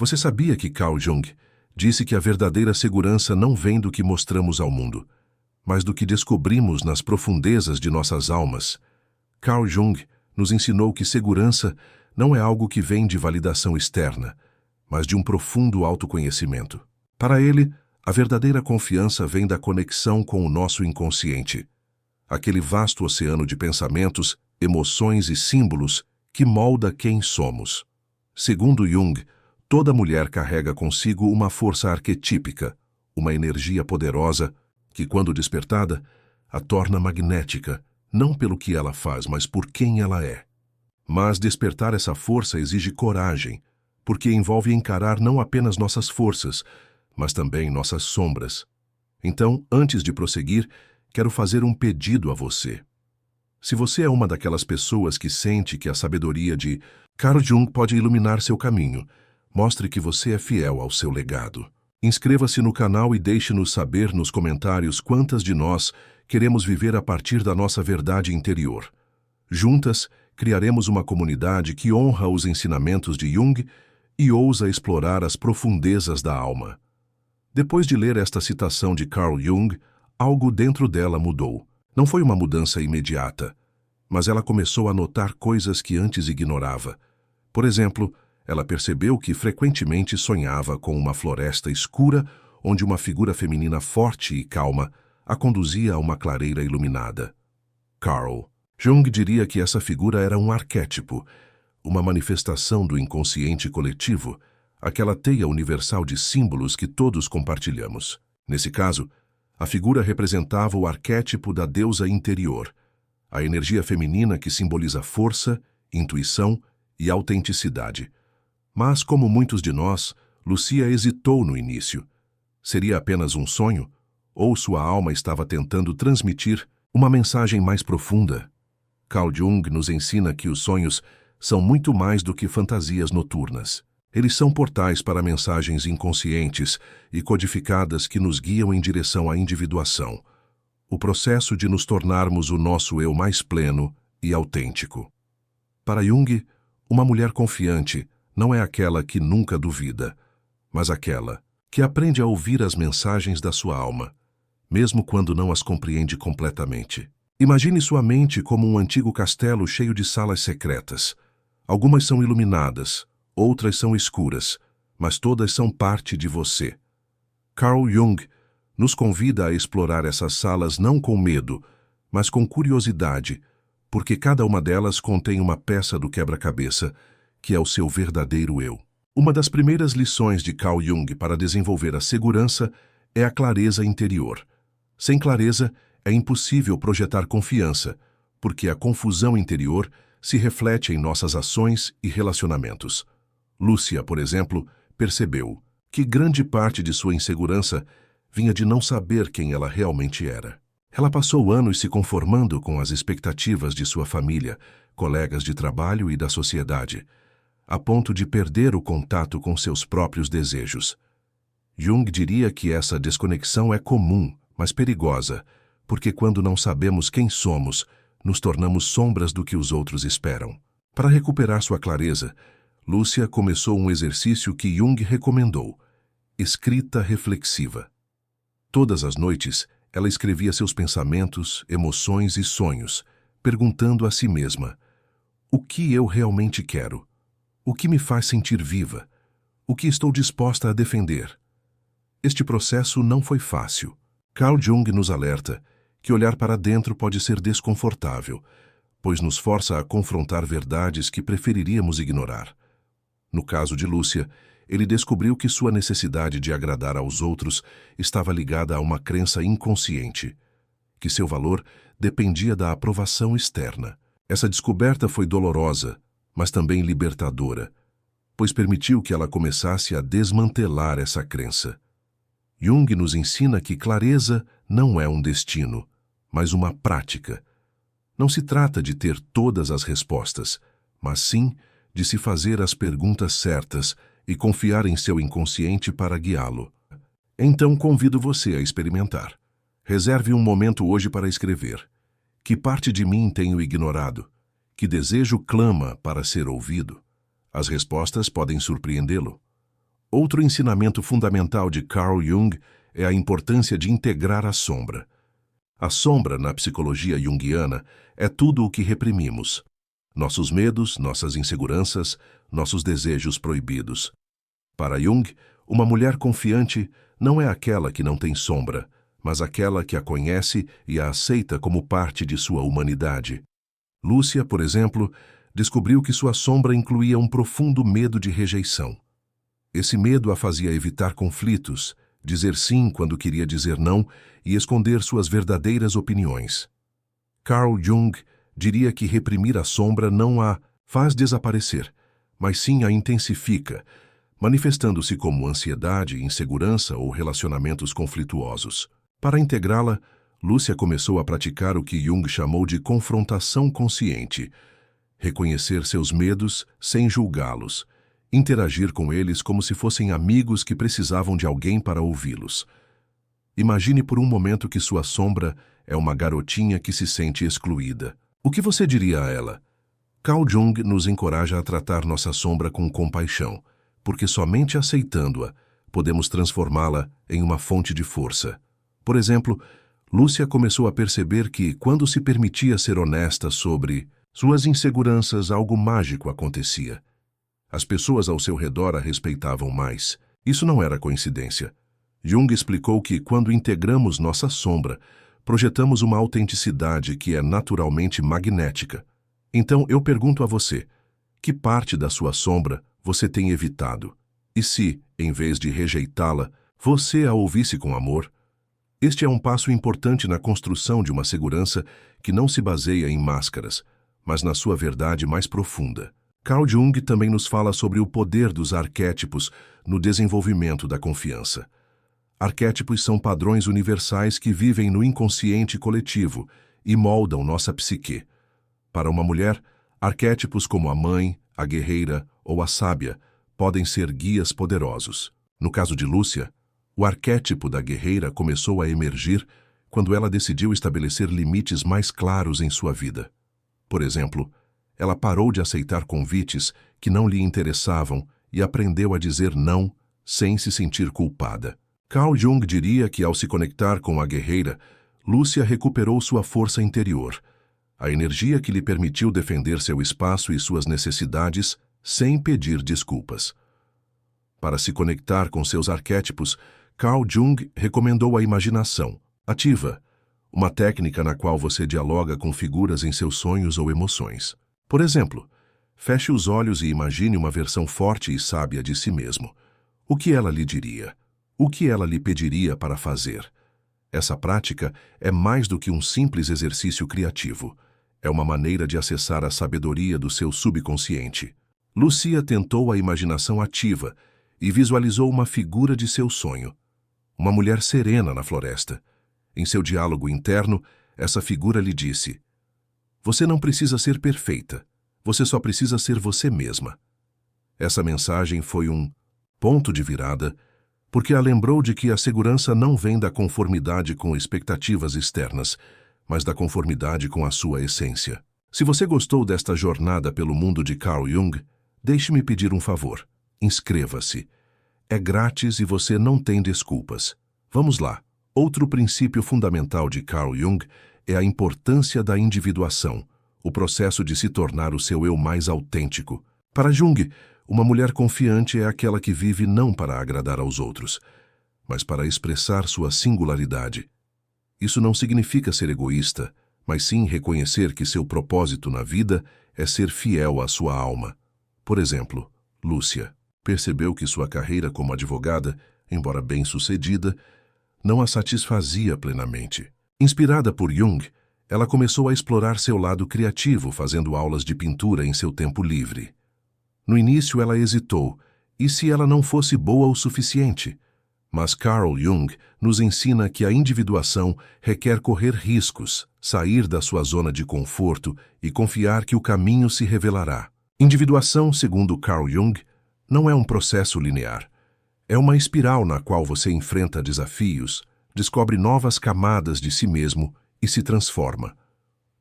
Você sabia que Carl Jung disse que a verdadeira segurança não vem do que mostramos ao mundo, mas do que descobrimos nas profundezas de nossas almas? Carl Jung nos ensinou que segurança não é algo que vem de validação externa, mas de um profundo autoconhecimento. Para ele, a verdadeira confiança vem da conexão com o nosso inconsciente, aquele vasto oceano de pensamentos, emoções e símbolos que molda quem somos. Segundo Jung, toda mulher carrega consigo uma força arquetípica, uma energia poderosa que, quando despertada, a torna magnética, não pelo que ela faz, mas por quem ela é. Mas despertar essa força exige coragem, porque envolve encarar não apenas nossas forças, mas também nossas sombras. Então, antes de prosseguir, quero fazer um pedido a você. Se você é uma daquelas pessoas que sente que a sabedoria de Carl Jung pode iluminar seu caminho, mostre que você é fiel ao seu legado. Inscreva-se no canal e deixe-nos saber nos comentários quantas de nós queremos viver a partir da nossa verdade interior. Juntas, criaremos uma comunidade que honra os ensinamentos de Jung e ousa explorar as profundezas da alma. Depois de ler esta citação de Carl Jung, algo dentro dela mudou. Não foi uma mudança imediata, mas ela começou a notar coisas que antes ignorava. Por exemplo, ela percebeu que frequentemente sonhava com uma floresta escura onde uma figura feminina forte e calma a conduzia a uma clareira iluminada. Carl Jung diria que essa figura era um arquétipo, uma manifestação do inconsciente coletivo, aquela teia universal de símbolos que todos compartilhamos. Nesse caso, a figura representava o arquétipo da deusa interior, a energia feminina que simboliza força, intuição e autenticidade. Mas, como muitos de nós, Lucia hesitou no início. Seria apenas um sonho? Ou sua alma estava tentando transmitir uma mensagem mais profunda? Carl Jung nos ensina que os sonhos são muito mais do que fantasias noturnas. Eles são portais para mensagens inconscientes e codificadas que nos guiam em direção à individuação, o processo de nos tornarmos o nosso eu mais pleno e autêntico. Para Jung, uma mulher confiante não é aquela que nunca duvida, mas aquela que aprende a ouvir as mensagens da sua alma, mesmo quando não as compreende completamente. Imagine sua mente como um antigo castelo cheio de salas secretas. Algumas são iluminadas, outras são escuras, mas todas são parte de você. Carl Jung nos convida a explorar essas salas não com medo, mas com curiosidade, porque cada uma delas contém uma peça do quebra-cabeça, que é o seu verdadeiro eu. Uma das primeiras lições de Carl Jung para desenvolver a segurança é a clareza interior. Sem clareza, é impossível projetar confiança, porque a confusão interior se reflete em nossas ações e relacionamentos. Lúcia, por exemplo, percebeu que grande parte de sua insegurança vinha de não saber quem ela realmente era. Ela passou anos se conformando com as expectativas de sua família, colegas de trabalho e da sociedade, a ponto de perder o contato com seus próprios desejos. Jung diria que essa desconexão é comum, mas perigosa, porque quando não sabemos quem somos, nos tornamos sombras do que os outros esperam. Para recuperar sua clareza, Lúcia começou um exercício que Jung recomendou: escrita reflexiva. Todas as noites, ela escrevia seus pensamentos, emoções e sonhos, perguntando a si mesma: o que eu realmente quero? O que me faz sentir viva? O que estou disposta a defender? Este processo não foi fácil. Carl Jung nos alerta que olhar para dentro pode ser desconfortável, pois nos força a confrontar verdades que preferiríamos ignorar. No caso de Lúcia, ele descobriu que sua necessidade de agradar aos outros estava ligada a uma crença inconsciente, que seu valor dependia da aprovação externa. Essa descoberta foi dolorosa, mas também libertadora, pois permitiu que ela começasse a desmantelar essa crença. Jung nos ensina que clareza não é um destino, mas uma prática. Não se trata de ter todas as respostas, mas sim de se fazer as perguntas certas e confiar em seu inconsciente para guiá-lo. Então convido você a experimentar. Reserve um momento hoje para escrever. Que parte de mim tenho ignorado? Que desejo clama para ser ouvido? As respostas podem surpreendê-lo. Outro ensinamento fundamental de Carl Jung é a importância de integrar a sombra. A sombra, na psicologia junguiana, é tudo o que reprimimos. Nossos medos, nossas inseguranças, nossos desejos proibidos. Para Jung, uma mulher confiante não é aquela que não tem sombra, mas aquela que a conhece e a aceita como parte de sua humanidade. Lúcia, por exemplo, descobriu que sua sombra incluía um profundo medo de rejeição. Esse medo a fazia evitar conflitos, dizer sim quando queria dizer não e esconder suas verdadeiras opiniões. Carl Jung diria que reprimir a sombra não a faz desaparecer, mas sim a intensifica, manifestando-se como ansiedade, insegurança ou relacionamentos conflituosos. Para integrá-la, Lúcia começou a praticar o que Jung chamou de confrontação consciente, reconhecer seus medos sem julgá-los, interagir com eles como se fossem amigos que precisavam de alguém para ouvi-los. Imagine por um momento que sua sombra é uma garotinha que se sente excluída. O que você diria a ela? Carl Jung nos encoraja a tratar nossa sombra com compaixão, porque somente aceitando-a podemos transformá-la em uma fonte de força. Por exemplo, Lúcia começou a perceber que, quando se permitia ser honesta sobre suas inseguranças, algo mágico acontecia. As pessoas ao seu redor a respeitavam mais. Isso não era coincidência. Jung explicou que, quando integramos nossa sombra, projetamos uma autenticidade que é naturalmente magnética. Então, eu pergunto a você, que parte da sua sombra você tem evitado? E se, em vez de rejeitá-la, você a ouvisse com amor? Este é um passo importante na construção de uma segurança que não se baseia em máscaras, mas na sua verdade mais profunda. Carl Jung também nos fala sobre o poder dos arquétipos no desenvolvimento da confiança. Arquétipos são padrões universais que vivem no inconsciente coletivo e moldam nossa psique. Para uma mulher, arquétipos como a mãe, a guerreira ou a sábia podem ser guias poderosos. No caso de Lúcia, o arquétipo da guerreira começou a emergir quando ela decidiu estabelecer limites mais claros em sua vida. Por exemplo, ela parou de aceitar convites que não lhe interessavam e aprendeu a dizer não sem se sentir culpada. Carl Jung diria que, ao se conectar com a guerreira, Lúcia recuperou sua força interior, a energia que lhe permitiu defender seu espaço e suas necessidades sem pedir desculpas. Para se conectar com seus arquétipos, Carl Jung recomendou a imaginação ativa, uma técnica na qual você dialoga com figuras em seus sonhos ou emoções. Por exemplo, feche os olhos e imagine uma versão forte e sábia de si mesmo. O que ela lhe diria? O que ela lhe pediria para fazer? Essa prática é mais do que um simples exercício criativo. É uma maneira de acessar a sabedoria do seu subconsciente. Lúcia tentou a imaginação ativa e visualizou uma figura de seu sonho. Uma mulher serena na floresta. Em seu diálogo interno, essa figura lhe disse: "Você não precisa ser perfeita. Você só precisa ser você mesma." Essa mensagem foi um ponto de virada, porque a lembrou de que a segurança não vem da conformidade com expectativas externas, mas da conformidade com a sua essência. Se você gostou desta jornada pelo mundo de Carl Jung, deixe-me pedir um favor. Inscreva-se. É grátis e você não tem desculpas. Vamos lá. Outro princípio fundamental de Carl Jung é a importância da individuação, o processo de se tornar o seu eu mais autêntico. Para Jung, uma mulher confiante é aquela que vive não para agradar aos outros, mas para expressar sua singularidade. Isso não significa ser egoísta, mas sim reconhecer que seu propósito na vida é ser fiel à sua alma. Por exemplo, Lúcia percebeu que sua carreira como advogada, embora bem-sucedida, não a satisfazia plenamente. Inspirada por Jung, ela começou a explorar seu lado criativo, fazendo aulas de pintura em seu tempo livre. No início, ela hesitou, e se ela não fosse boa o suficiente? Mas Carl Jung nos ensina que a individuação requer correr riscos, sair da sua zona de conforto e confiar que o caminho se revelará. Individuação, segundo Carl Jung, não é um processo linear. É uma espiral na qual você enfrenta desafios, descobre novas camadas de si mesmo e se transforma.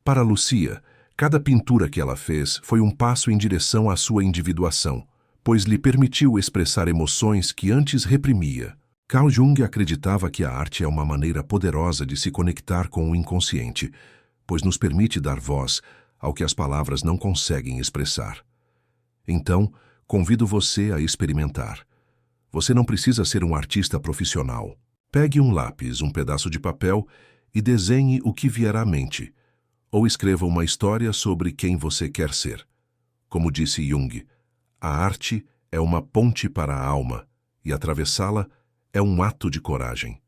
Para Lúcia, cada pintura que ela fez foi um passo em direção à sua individuação. pois lhe permitiu expressar emoções que antes reprimia. Carl Jung acreditava que a arte é uma maneira poderosa de se conectar com o inconsciente, pois nos permite dar voz ao que as palavras não conseguem expressar. Então, convido você a experimentar. Você não precisa ser um artista profissional. Pegue um lápis, um pedaço de papel e desenhe o que vier à mente. Ou escreva uma história sobre quem você quer ser. Como disse Jung, a arte é uma ponte para a alma e atravessá-la é um ato de coragem.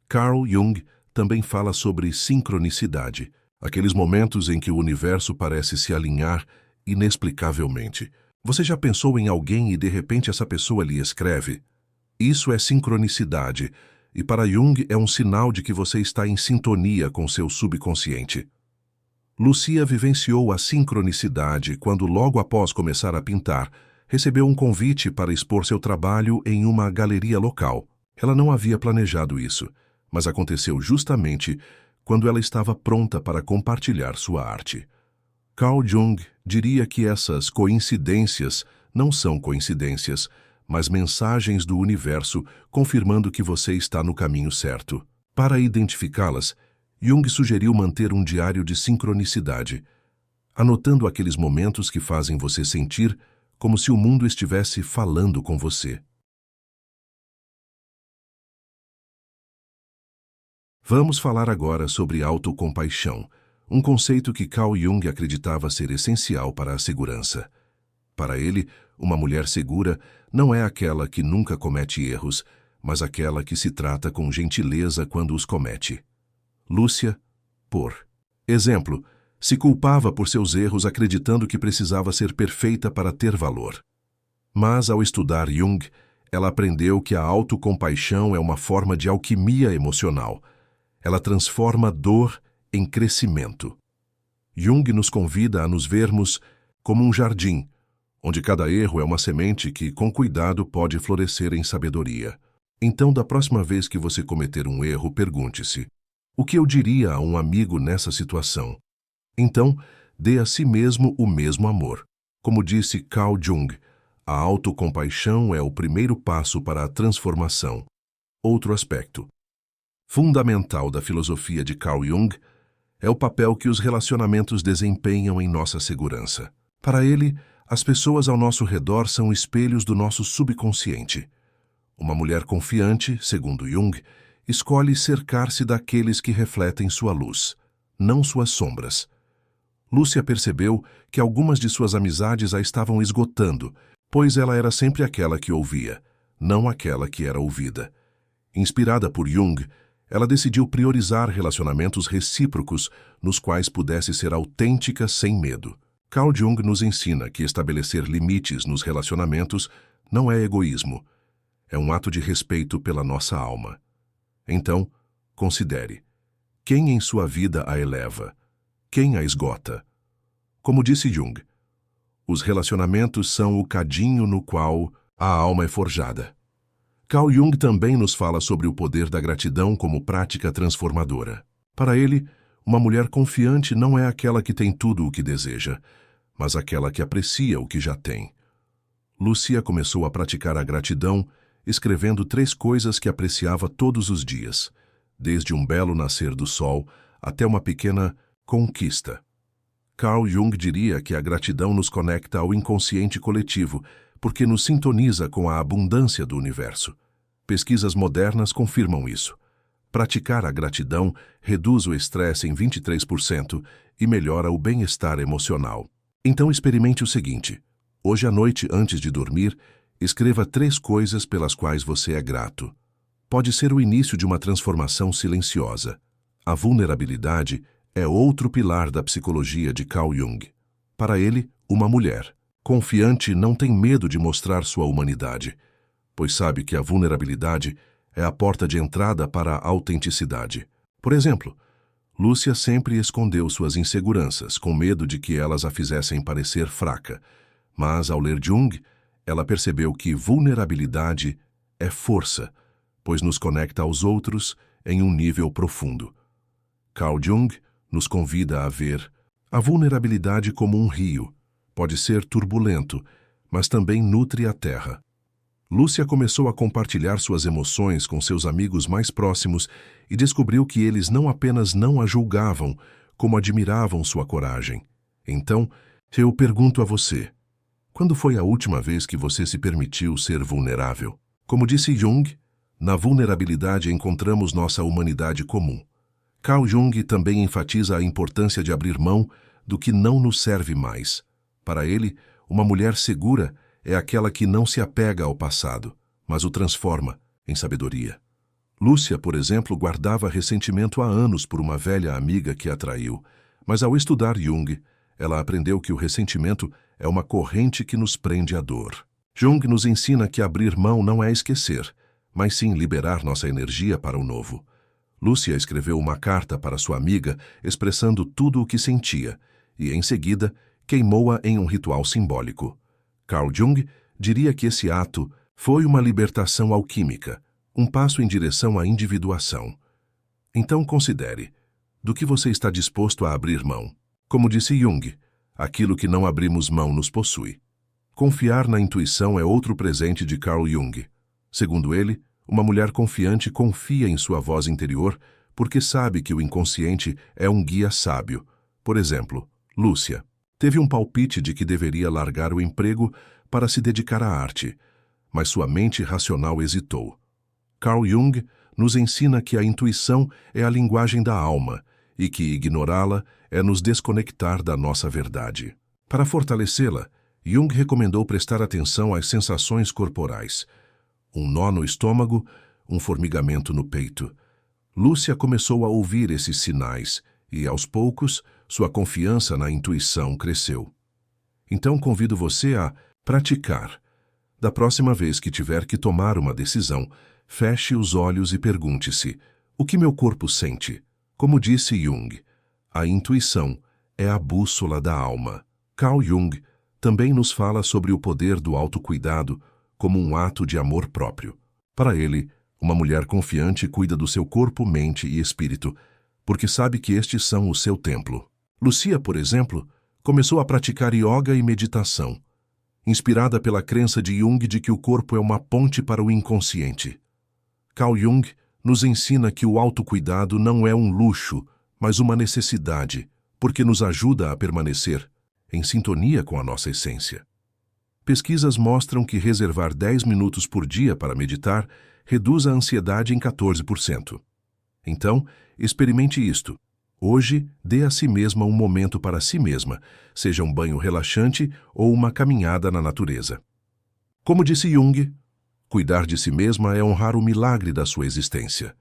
Carl Jung também fala sobre sincronicidade, aqueles momentos em que o universo parece se alinhar inexplicavelmente. Você já pensou em alguém e de repente essa pessoa lhe escreve? Isso é sincronicidade, e para Jung é um sinal de que você está em sintonia com seu subconsciente. Lucia vivenciou a sincronicidade quando, logo após começar a pintar, recebeu um convite para expor seu trabalho em uma galeria local. Ela não havia planejado isso, mas aconteceu justamente quando ela estava pronta para compartilhar sua arte. Carl Jung diria que essas coincidências não são coincidências, mas mensagens do universo confirmando que você está no caminho certo. Para identificá-las, Jung sugeriu manter um diário de sincronicidade, anotando aqueles momentos que fazem você sentir como se o mundo estivesse falando com você. Vamos falar agora sobre autocompaixão, um conceito que Carl Jung acreditava ser essencial para a segurança. Para ele, uma mulher segura não é aquela que nunca comete erros, mas aquela que se trata com gentileza quando os comete. Lúcia, por exemplo, se culpava por seus erros acreditando que precisava ser perfeita para ter valor. Mas, ao estudar Jung, ela aprendeu que a autocompaixão é uma forma de alquimia emocional. Ela transforma dor em crescimento. Jung nos convida a nos vermos como um jardim, onde cada erro é uma semente que, com cuidado, pode florescer em sabedoria. Então, da próxima vez que você cometer um erro, pergunte-se: o que eu diria a um amigo nessa situação? Então, dê a si mesmo o mesmo amor. Como disse Carl Jung, a autocompaixão é o primeiro passo para a transformação. Outro aspecto fundamental da filosofia de Carl Jung é o papel que os relacionamentos desempenham em nossa segurança. Para ele, as pessoas ao nosso redor são espelhos do nosso subconsciente. Uma mulher confiante, segundo Jung, escolhe cercar-se daqueles que refletem sua luz, não suas sombras. Lúcia percebeu que algumas de suas amizades a estavam esgotando, pois ela era sempre aquela que ouvia, não aquela que era ouvida. Inspirada por Jung, ela decidiu priorizar relacionamentos recíprocos nos quais pudesse ser autêntica sem medo. Carl Jung nos ensina que estabelecer limites nos relacionamentos não é egoísmo, é um ato de respeito pela nossa alma. Então, considere: quem em sua vida a eleva? Quem a esgota? Como disse Jung, os relacionamentos são o cadinho no qual a alma é forjada. Carl Jung também nos fala sobre o poder da gratidão como prática transformadora. Para ele, uma mulher confiante não é aquela que tem tudo o que deseja, mas aquela que aprecia o que já tem. Lúcia começou a praticar a gratidão, escrevendo 3 coisas que apreciava todos os dias, desde um belo nascer do sol até uma pequena conquista. Carl Jung diria que a gratidão nos conecta ao inconsciente coletivo, porque nos sintoniza com a abundância do universo. Pesquisas modernas confirmam isso. Praticar a gratidão reduz o estresse em 23% e melhora o bem-estar emocional. Então experimente o seguinte: hoje à noite, antes de dormir, escreva 3 coisas pelas quais você é grato. Pode ser o início de uma transformação silenciosa. A vulnerabilidade é outro pilar da psicologia de Carl Jung. Para ele, uma mulher confiante não tem medo de mostrar sua humanidade, pois sabe que a vulnerabilidade é a porta de entrada para a autenticidade. Por exemplo, Lúcia sempre escondeu suas inseguranças, com medo de que elas a fizessem parecer fraca, mas ao ler Jung, ela percebeu que vulnerabilidade é força, pois nos conecta aos outros em um nível profundo. Carl Jung nos convida a ver a vulnerabilidade como um rio. Pode ser turbulento, mas também nutre a terra. Lúcia começou a compartilhar suas emoções com seus amigos mais próximos e descobriu que eles não apenas não a julgavam, como admiravam sua coragem. Então, eu pergunto a você, quando foi a última vez que você se permitiu ser vulnerável? Como disse Jung, na vulnerabilidade encontramos nossa humanidade comum. Carl Jung também enfatiza a importância de abrir mão do que não nos serve mais. Para ele, uma mulher segura é aquela que não se apega ao passado, mas o transforma em sabedoria. Lúcia, por exemplo, guardava ressentimento há anos por uma velha amiga que a traiu, mas ao estudar Jung, ela aprendeu que o ressentimento é uma corrente que nos prende à dor. Jung nos ensina que abrir mão não é esquecer, mas sim liberar nossa energia para o novo. Lúcia escreveu uma carta para sua amiga expressando tudo o que sentia e, em seguida, queimou-a em um ritual simbólico. Carl Jung diria que esse ato foi uma libertação alquímica, um passo em direção à individuação. Então considere, do que você está disposto a abrir mão? Como disse Jung, aquilo que não abrimos mão nos possui. Confiar na intuição é outro presente de Carl Jung. Segundo ele, uma mulher confiante confia em sua voz interior porque sabe que o inconsciente é um guia sábio. Por exemplo, Lúcia teve um palpite de que deveria largar o emprego para se dedicar à arte, mas sua mente racional hesitou. Carl Jung nos ensina que a intuição é a linguagem da alma e que ignorá-la é nos desconectar da nossa verdade. Para fortalecê-la, Jung recomendou prestar atenção às sensações corporais. Um nó no estômago, um formigamento no peito. Lúcia começou a ouvir esses sinais e, aos poucos, sua confiança na intuição cresceu. Então convido você a praticar. Da próxima vez que tiver que tomar uma decisão, feche os olhos e pergunte-se: o que meu corpo sente? Como disse Jung, a intuição é a bússola da alma. Carl Jung também nos fala sobre o poder do autocuidado como um ato de amor próprio. Para ele, uma mulher confiante cuida do seu corpo, mente e espírito, porque sabe que estes são o seu templo. Lúcia, por exemplo, começou a praticar yoga e meditação, inspirada pela crença de Jung de que o corpo é uma ponte para o inconsciente. Carl Jung nos ensina que o autocuidado não é um luxo, mas uma necessidade, porque nos ajuda a permanecer em sintonia com a nossa essência. Pesquisas mostram que reservar 10 minutos por dia para meditar reduz a ansiedade em 14%. Então, experimente isto. Hoje, dê a si mesma um momento para si mesma, seja um banho relaxante ou uma caminhada na natureza. Como disse Jung, cuidar de si mesma é honrar o milagre da sua existência.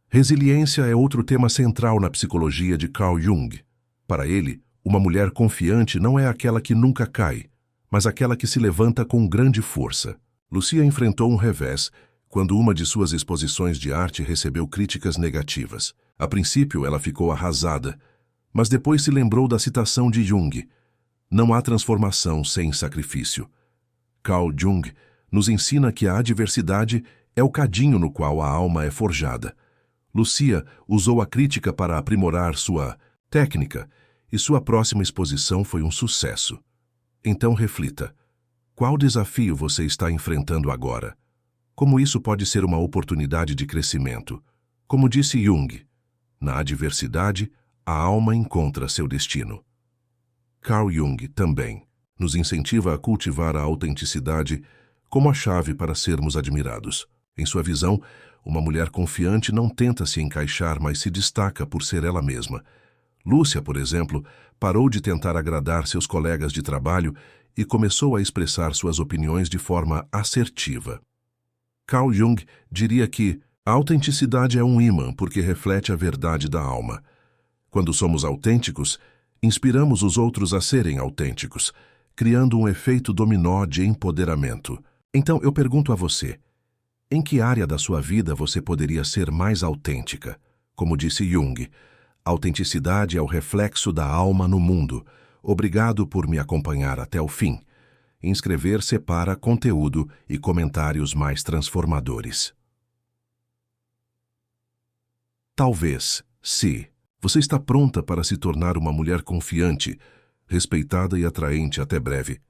Resiliência é outro tema central na psicologia de Carl Jung. Para ele, uma mulher confiante não é aquela que nunca cai, mas aquela que se levanta com grande força. Lúcia enfrentou um revés quando uma de suas exposições de arte recebeu críticas negativas. A princípio, ela ficou arrasada, mas depois se lembrou da citação de Jung: não há transformação sem sacrifício. Carl Jung nos ensina que a adversidade é o cadinho no qual a alma é forjada. Lúcia usou a crítica para aprimorar sua técnica e sua próxima exposição foi um sucesso. Então reflita: qual desafio você está enfrentando agora? Como isso pode ser uma oportunidade de crescimento? Como disse Jung, na adversidade, a alma encontra seu destino. Carl Jung também nos incentiva a cultivar a autenticidade como a chave para sermos admirados. Em sua visão, uma mulher confiante não tenta se encaixar, mas se destaca por ser ela mesma. Lúcia, por exemplo, parou de tentar agradar seus colegas de trabalho e começou a expressar suas opiniões de forma assertiva. Carl Jung diria que a autenticidade é um ímã porque reflete a verdade da alma. Quando somos autênticos, inspiramos os outros a serem autênticos, criando um efeito dominó de empoderamento. Então eu pergunto a você, em que área da sua vida você poderia ser mais autêntica? Como disse Jung, autenticidade é o reflexo da alma no mundo. Obrigado por me acompanhar até o fim. Inscrever-se para conteúdo e comentários mais transformadores. Talvez, se você está pronta para se tornar uma mulher confiante, respeitada e atraente até breve,